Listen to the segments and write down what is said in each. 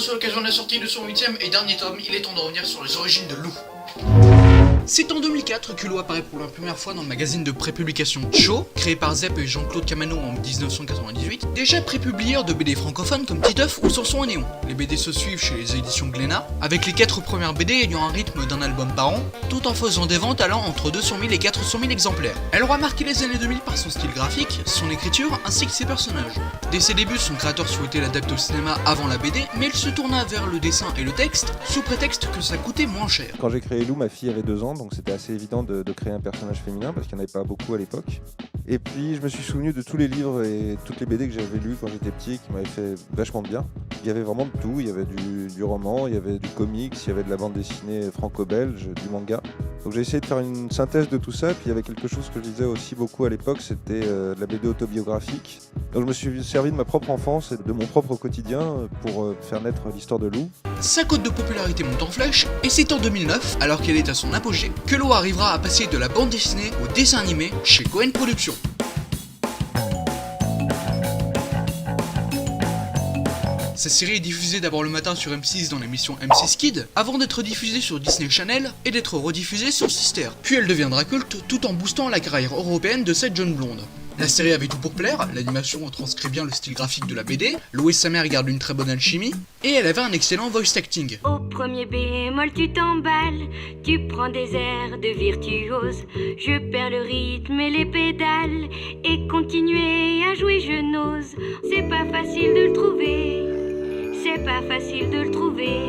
tous à l'occasion de la sortie de son 8ème et dernier tome, il est temps de revenir sur les origines de Lou. C'est en 2004 que Lou apparaît pour la première fois dans le magazine de prépublication Cho, créé par Zep et Jean-Claude Camano en 1998, déjà prépublieur de BD francophones comme Titeuf ou Samson et Néon. Les BD se suivent chez les éditions Glénat, avec les 4 premières BD ayant un rythme d'un album par an, tout en faisant des ventes allant entre 200 000 et 400 000 exemplaires. Elle aura marqué les années 2000 par son style graphique, son écriture ainsi que ses personnages. Dès ses débuts, son créateur souhaitait l'adapter au cinéma avant la BD, mais il se tourna vers le dessin et le texte, sous prétexte que ça coûtait moins cher. Quand j'ai créé Lou, ma fille avait 2 ans, donc c'était assez évident de créer un personnage féminin parce qu'il n'y en avait pas beaucoup à l'époque. Et puis je me suis souvenu de tous les livres et toutes les BD que j'avais lus quand j'étais petit qui m'avaient fait vachement de bien. Il y avait vraiment de tout, il y avait du roman, il y avait du comics, il y avait de la bande dessinée franco-belge, du manga. Donc j'ai essayé de faire une synthèse de tout ça, puis il y avait quelque chose que je lisais aussi beaucoup à l'époque, c'était de la BD autobiographique. Donc je me suis servi de ma propre enfance et de mon propre quotidien pour faire naître l'histoire de Lou. Sa cote de popularité monte en flèche, et c'est en 2009, alors qu'elle est à son apogée, que Lou arrivera à passer de la bande dessinée au dessin animé chez Cohen Productions. Cette série est diffusée d'abord le matin sur M6 dans l'émission M6 Kid, avant d'être diffusée sur Disney Channel et d'être rediffusée sur Sister. Puis elle deviendra culte tout en boostant la carrière européenne de cette jeune blonde. La série avait tout pour plaire, l'animation transcrit bien le style graphique de la BD, Lou et sa mère gardent une très bonne alchimie, et elle avait un excellent voice acting. Au premier bémol tu t'emballes, tu prends des airs de virtuose. Je perds le rythme et les pédales, et continuer à jouer je n'ose. C'est pas facile de le trouver, c'est pas facile de le trouver.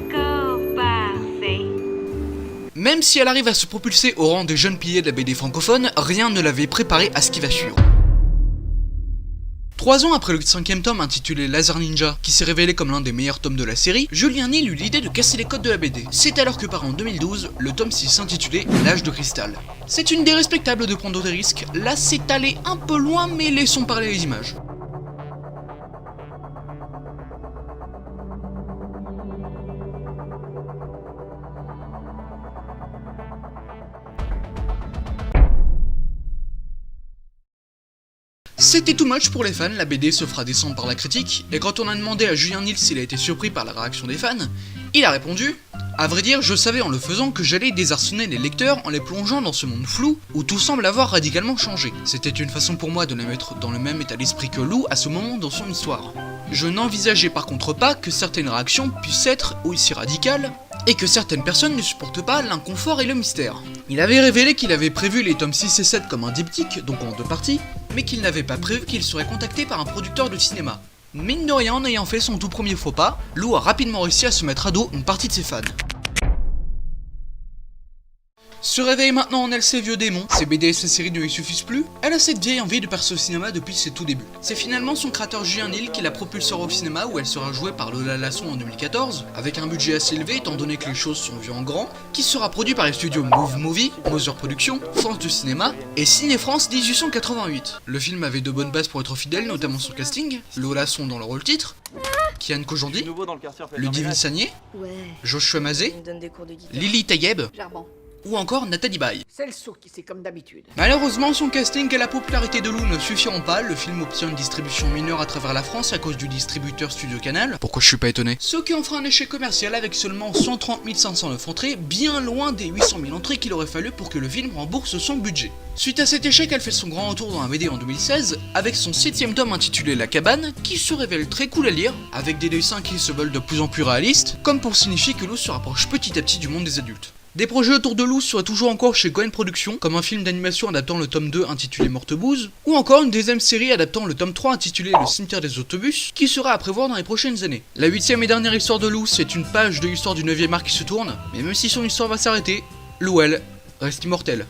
L'accord parfait. Même si elle arrive à se propulser au rang des jeunes piliers de la BD francophone, rien ne l'avait préparée à ce qui va suivre. 3 ans après le 5ème tome intitulé Laser Ninja, qui s'est révélé comme l'un des meilleurs tomes de la série, Julien Nil eut l'idée de casser les codes de la BD. C'est alors que part en 2012, le tome 6 intitulé L'âge de cristal. C'est une idée respectable de prendre des risques, là c'est allé un peu loin mais laissons parler les images. C'était too much pour les fans, la BD se fera descendre par la critique, et quand on a demandé à Julien Nil s'il a été surpris par la réaction des fans, il a répondu « À vrai dire, je savais en le faisant que j'allais désarçonner les lecteurs en les plongeant dans ce monde flou où tout semble avoir radicalement changé. C'était une façon pour moi de les mettre dans le même état d'esprit que Lou à ce moment dans son histoire. Je n'envisageais par contre pas que certaines réactions puissent être aussi radicales, et que certaines personnes ne supportent pas l'inconfort et le mystère. Il avait révélé qu'il avait prévu les tomes 6 et 7 comme un diptyque, donc en 2 parties, mais qu'il n'avait pas prévu qu'il serait contacté par un producteur de cinéma. Mine de rien, en ayant fait son tout premier faux pas, Lou a rapidement réussi à se mettre à dos une partie de ses fans. Se réveille maintenant en elle ses vieux démons, ses BD et ses séries ne lui suffisent plus, elle a cette vieille envie de percer au cinéma depuis ses tout débuts. C'est finalement son créateur Julien Nil qui la propulsera au cinéma où elle sera jouée par Lola Lasson en 2014, avec un budget assez élevé étant donné que les choses sont vues en grand, qui sera produit par les studios Move Movie, Mother Productions, France du Cinéma et Ciné France 1888. Le film avait de bonnes bases pour être fidèle, notamment son casting, Lola Lasson dans le rôle titre, Kian Kojandi, Ludivine Sagné, Joshua Mazet, Lily Tayeb, ou encore Nathalie Baye. C'est le saut qui c'est comme d'habitude. Malheureusement, son casting et la popularité de Lou ne suffiront pas, le film obtient une distribution mineure à travers la France à cause du distributeur Studio Canal. Pourquoi je suis pas étonné? Ce qui en fera un échec commercial avec seulement 130 509 entrées, bien loin des 800 000 entrées qu'il aurait fallu pour que le film rembourse son budget. Suite à cet échec, elle fait son grand retour dans la BD en 2016, avec son 7ème tome intitulé La Cabane, qui se révèle très cool à lire, avec des dessins qui se veulent de plus en plus réalistes, comme pour signifier que Lou se rapproche petit à petit du monde des adultes. Des projets autour de Lou seraient toujours encore chez Cohen Productions, comme un film d'animation adaptant le tome 2 intitulé Morte Bouse, ou encore une deuxième série adaptant le tome 3 intitulé Le Cimetière des Autobus, qui sera à prévoir dans les prochaines années. La 8ème et dernière histoire de Lou, c'est une page de l'histoire du 9ème art qui se tourne, mais même si son histoire va s'arrêter, Lou, elle, reste immortelle.